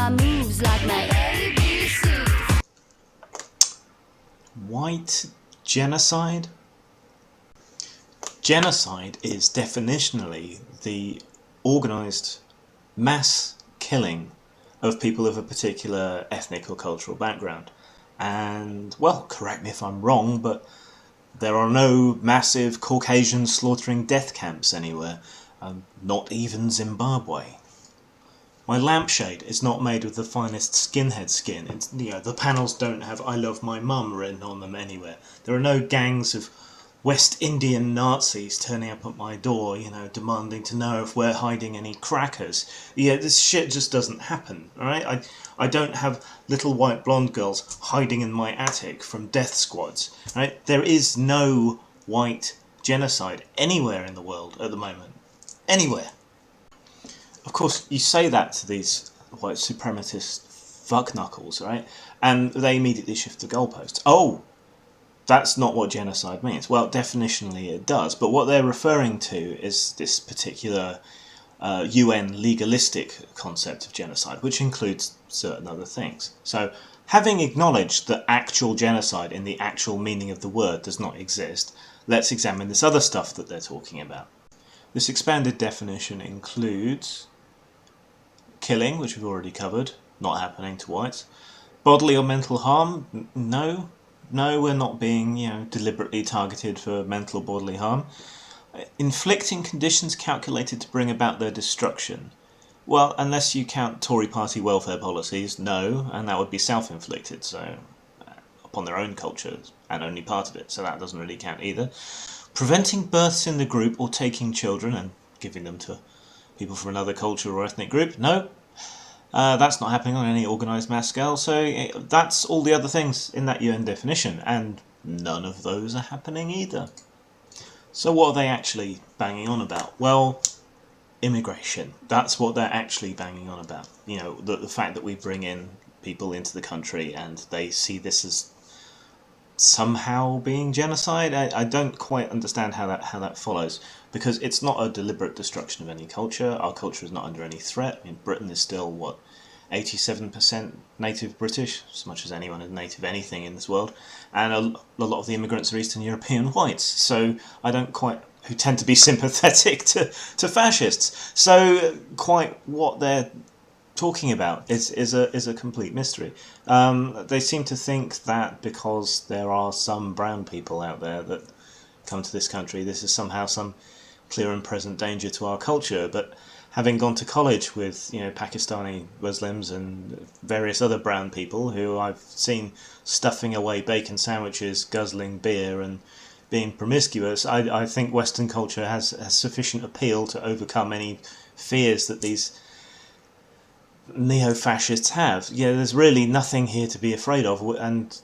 my moves like my ABC. White genocide? Genocide is definitionally the organised mass killing of people of a particular ethnic or cultural background. And, well, correct me if I'm wrong, but there are no massive Caucasian slaughtering death camps anywhere, not even Zimbabwe. My lampshade is not made with the finest skinhead skin. It's, the panels don't have "I love my mum" written on them anywhere. There are no gangs of West Indian Nazis turning up at my door, demanding to know if we're hiding any crackers. This shit just doesn't happen, alright? I don't have little white blonde girls hiding in my attic from death squads, right? There is no white genocide anywhere in the world at the moment. Anywhere. Of course, you say that to these white supremacist fuckknuckles, right? And they immediately shift the goalposts. Oh, that's not what genocide means. Well, definitionally it does, but what they're referring to is this particular UN legalistic concept of genocide, which includes certain other things. So, having acknowledged that actual genocide in the actual meaning of the word does not exist, let's examine this other stuff that they're talking about. This expanded definition includes killing, which we've already covered, not happening to whites. Bodily or mental harm? No, we're not being, deliberately targeted for mental or bodily harm. Inflicting conditions calculated to bring about their destruction? Well, unless you count Tory party welfare policies, no, and that would be self-inflicted, so upon their own culture, and only part of it, so that doesn't really count either. Preventing births in the group or taking children and giving them to people from another culture or ethnic group? No. That's not happening on any organised mass scale, so that's all the other things in that UN definition, and none of those are happening either. So what are they actually banging on about? Well, immigration. That's what they're actually banging on about. The fact that we bring in people into the country and they see this as somehow being genocide. I don't quite understand how that follows, because it's not a deliberate destruction of any culture. Our culture is not under any threat. Britain is still 87% native British, as much as anyone is native anything in this world, and a lot of the immigrants are Eastern European whites, so I don't quite, who tend to be sympathetic to fascists. So quite what they're talking about is a complete mystery. They seem to think that because there are some brown people out there that come to this country, this is somehow some clear and present danger to our culture. But having gone to college with Pakistani Muslims and various other brown people who I've seen stuffing away bacon sandwiches, guzzling beer and being promiscuous, I think Western culture has sufficient appeal to overcome any fears that these neo-fascists have. There's really nothing here to be afraid of, and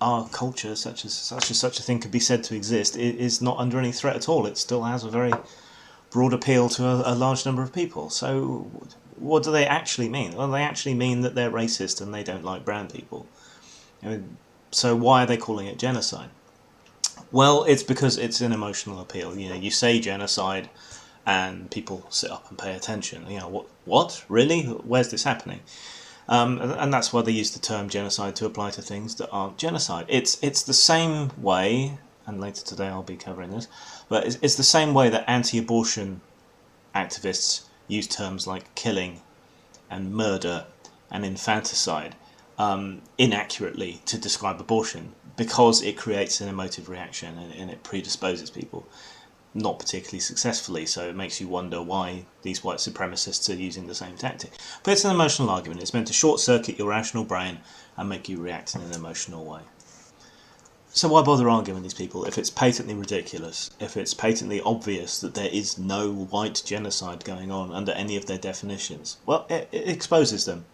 our culture, such a thing could be said to exist, is not under any threat at all. It still has a very broad appeal to a large number of people. So what do they actually mean? Well, they actually mean that they're racist and they don't like brown people. So why are they calling it genocide? Well, it's because it's an emotional appeal. You say genocide and people sit up and pay attention. What? Really? Where's this happening? And that's why they use the term genocide to apply to things that aren't genocide. It's the same way, and later today I'll be covering this, but it's the same way that anti-abortion activists use terms like killing and murder and infanticide inaccurately to describe abortion, because it creates an emotive reaction and it predisposes people, not particularly successfully, so it makes you wonder why these white supremacists are using the same tactic. But it's an emotional argument. It's meant to short-circuit your rational brain and make you react in an emotional way. So why bother arguing with these people if it's patently ridiculous, if it's patently obvious that there is no white genocide going on under any of their definitions? Well, it exposes them.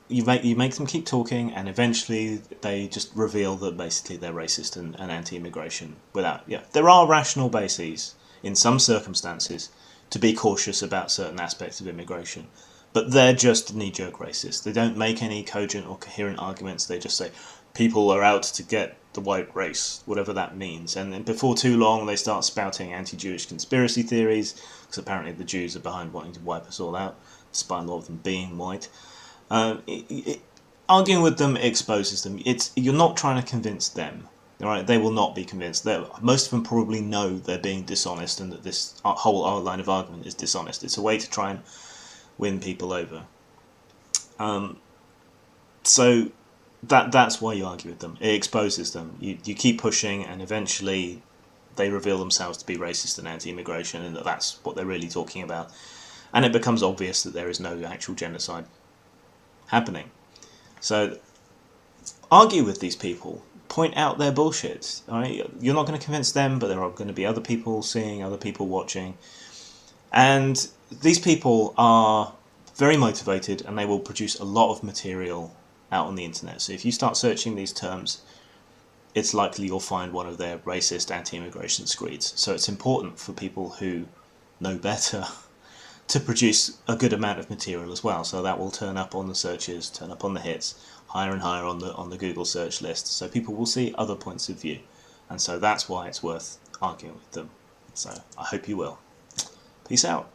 You make them keep talking, and eventually they just reveal that basically they're racist and anti-immigration. There are rational bases in some circumstances to be cautious about certain aspects of immigration, but they're just knee-jerk racist. They don't make any cogent or coherent arguments. They just say people are out to get the white race, whatever that means, and then before too long they start spouting anti-Jewish conspiracy theories, because apparently the Jews are behind wanting to wipe us all out. despite a lot of them being white. Arguing with them exposes them. You're not trying to convince them. All right, they will not be convinced. Most of them probably know they're being dishonest and that this whole line of argument is dishonest. It's a way to try and win people over. So that's why you argue with them. It exposes them. You keep pushing, and eventually they reveal themselves to be racist and anti-immigration, and that's what they're really talking about. And it becomes obvious that there is no actual genocide happening. So argue with these people. Point out their bullshit. All right? You're not going to convince them, but there are going to be other people seeing, other people watching. And these people are very motivated, and they will produce a lot of material out on the internet. So if you start searching these terms, it's likely you'll find one of their racist anti-immigration screeds. So it's important for people who know better to produce a good amount of material as well. So that will turn up on the searches, turn up on the hits, higher and higher on the Google search list. So people will see other points of view. And so that's why it's worth arguing with them. So I hope you will. Peace out.